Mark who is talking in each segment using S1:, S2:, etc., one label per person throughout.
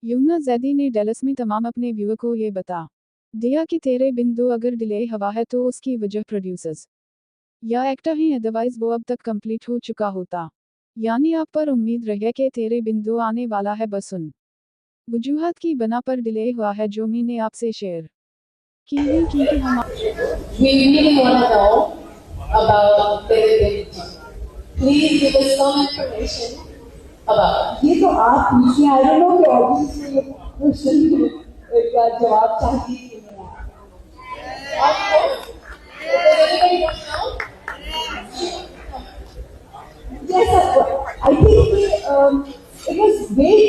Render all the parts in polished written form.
S1: यमुना जैदी ने डैलस में तमाम अपने व्यूअर को ये बता दिया कि तेरे बिंदु अगर डिले हुआ है तो उसकी वजह प्रोड्यूसर्स या एक्टर ही, अदरवाइज वो अब तक कंप्लीट हो चुका होता। यानी आप पर उम्मीद रहे कि तेरे बिंदु आने वाला है, बस उन वजूहात की बना पर डिले हुआ है जो मैंने आपसे शेयर की हुई, क्योंकि हम
S2: We really want to know about Tere Bindu. Please give us some information about it.
S3: ये तो आप पूछिए, आई डोंट नो कि ऑडियंस में ये क्वेश्चन का जवाब चाहिए कि नहीं।
S2: Does anybody want to know?
S3: Yes, I think it was very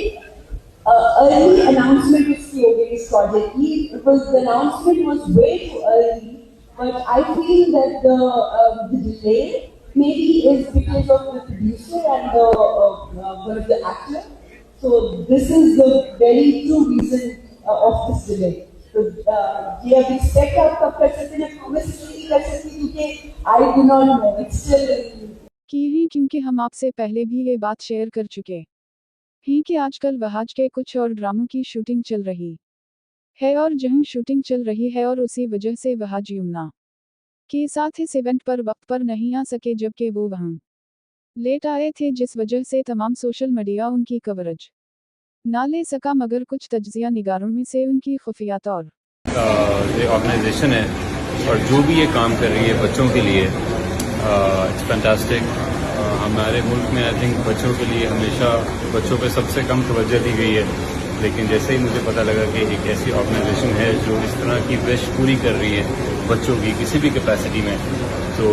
S3: early announcement of COV's project. The announcement was way too early, but I feel that the delay maybe is because of the producer and one of the actor. So this is the very true reason of this delay. So we have expect आप कब कर सकते हैं, promise नहीं कर सकते क्योंकि I do not know. It's still
S1: की ही, क्योंकि हम आपसे पहले भी ये बात शेयर कर चुके हैं कि आजकल वहाज के कुछ और ड्रामों की शूटिंग चल रही है और जहां शूटिंग चल रही है और उसी वजह से वहाज यमुना के साथ इस इवेंट पर वक्त पर नहीं आ सके, जबकि वो वहां लेट आए थे, जिस वजह से तमाम सोशल मीडिया उनकी कवरेज ना ले सका। मगर कुछ तज्जिया निगारों में से उनकी खुफिया तौर
S4: ये ऑर्गेनाइजेशन है और जो भी ये काम कर रही है बच्चों के लिए, इट्स फैंटास्टिक। हमारे मुल्क में आई थिंक बच्चों के लिए हमेशा बच्चों पे सबसे कम तवज्जो दी गई है, लेकिन जैसे ही मुझे पता लगा कि एक ऐसी ऑर्गेनाइजेशन है जो इस तरह की विश पूरी कर रही है बच्चों की किसी भी कैपेसिटी में, तो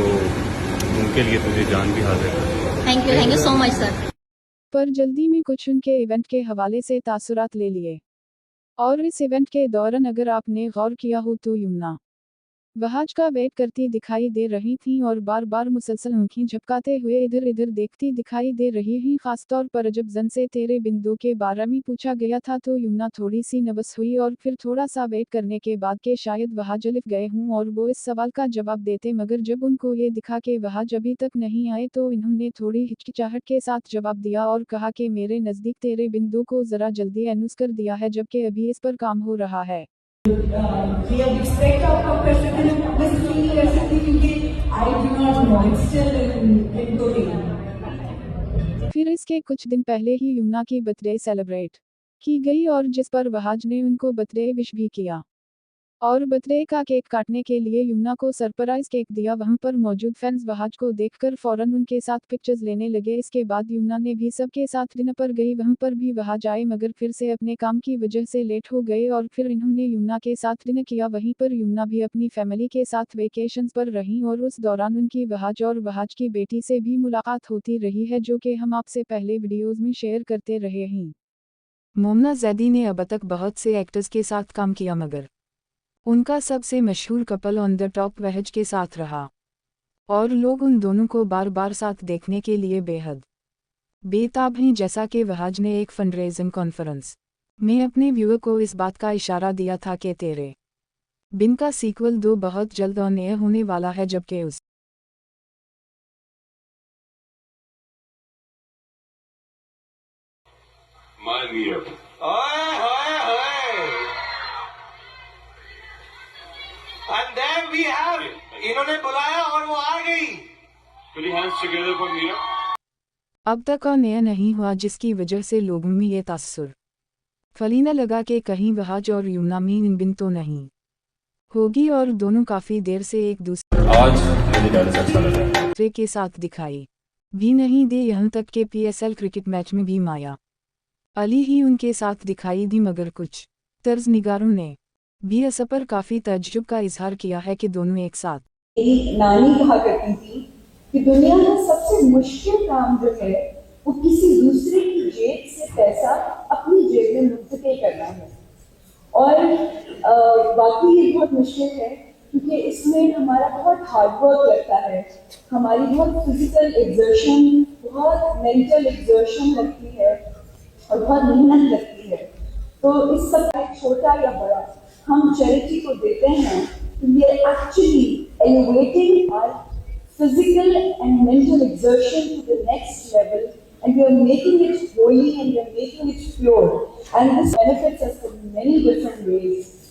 S4: उनके लिए तो ये जान भी हाजिर है।
S5: Thank you so much sir.
S1: पर जल्दी में कुछ उनके इवेंट के हवाले से तासुरात ले लिए। और इस इवेंट के दौरान अगर आपने गौर किया हो तो यमुना वहाज का वेट करती दिखाई दे रही थी और बार बार मुसलसल आंखें झपकाते हुए इधर उधर देखती दिखाई दे रही हैं। खासतौर पर जब जन से तेरे बिंदु के बारे में पूछा गया था तो यमुना थोड़ी सी नर्वस हुई और फिर थोड़ा सा वेट करने के बाद के शायद वहाज लिख गए हों और वो इस सवाल का जवाब देते, मगर जब उनको ये दिखा कि वहाज अभी तक नहीं आए तो इन्होंने थोड़ी हिचकिचाहट के साथ जवाब दिया और कहा कि मेरे नज़दीक तेरे बिंदु को ज़रा जल्दी अनाउंस कर दिया है, जबकि अभी इस पर काम हो रहा है।
S3: we have expect आप कब कर सकते हैं, this नहीं कर सकते क्योंकि I do not know. It's still in coding.
S1: फिर इसके कुछ दिन पहले ही यमुना की बर्थडे सेलिब्रेट की गई और जिस पर वहाज ने उनको बर्थडे विश भी किया और बर्थडे का केक काटने के लिए यमुना को सरप्राइज केक दिया। वहां पर मौजूद फैंस वहाज को देखकर फौरन उनके साथ पिक्चर्स लेने लगे। इसके बाद यमुना ने भी सबके साथ डिनर पर गई, वहां पर भी वहाज आए मगर फिर से अपने काम की वजह से लेट हो गए और फिर इन्होंने यमुना के साथ डिनर किया। वहीं पर यमुना भी अपनी फैमिली के साथ वेकेशंस पर रहीं और उस दौरान उनकी वहाज और वहाज की बेटी से भी मुलाकात होती रही है, जो कि हम आपसे पहले वीडियोज़ में शेयर करते रहे हैं। यमुना जैदी ने अब तक बहुत से एक्टर्स के साथ काम किया, मगर उनका सबसे मशहूर couple on the top Wahaj के साथ रहा और लोग उन दोनों को बार बार साथ देखने के लिए बेहद बेताब हैं। जैसा कि वहाज ने एक फंडरेजिंग कॉन्फ्रेंस में अपने व्यूअर को इस बात का इशारा दिया था कि तेरे बिन का सीक्वल 2 बहुत जल्द ऑन एयर होने वाला है, जबकि उस
S6: And then we have इन्होंने बुलाया और वो आ गई। Put your hands together for Mira.
S1: अब तक ऑन एयर नहीं हुआ, जिसकी वजह से लोगों में ये तासुर फलीना लगा कि कहीं वहाज और यमुना में इन बिन तो नहीं होगी और दोनों काफ़ी देर से एक दूसरे के साथ दिखाई भी नहीं दे, यहाँ तक कि PSL क्रिकेट मैच में भी माया अली ही उनके साथ दिखाई दी। मगर कुछ तर्ज निगारों ने भी इस पर काफ़ी तज्जुब का इजहार किया है कि दोनों एक साथ।
S3: मेरी नानी कहा करती थी कि दुनिया का सबसे मुश्किल काम जो है वो किसी दूसरे की जेब से पैसा अपनी जेब में मुंतकिल करना है, और वाकई ये बहुत मुश्किल है क्योंकि इसमें हमारा बहुत हार्ड वर्क लगता है, हमारी बहुत फिजिकल एक्सर्शन, बहुत मेंटल एक्सर्शन लगती है और बहुत मेहनत लगती है। तो इस सब का छोटा या बड़ा हम चैरिटी को देते हैं, we are actually elevating our physical and mental exertion to the next level and we are making it holy and we are making it pure. And this benefits us in many different ways.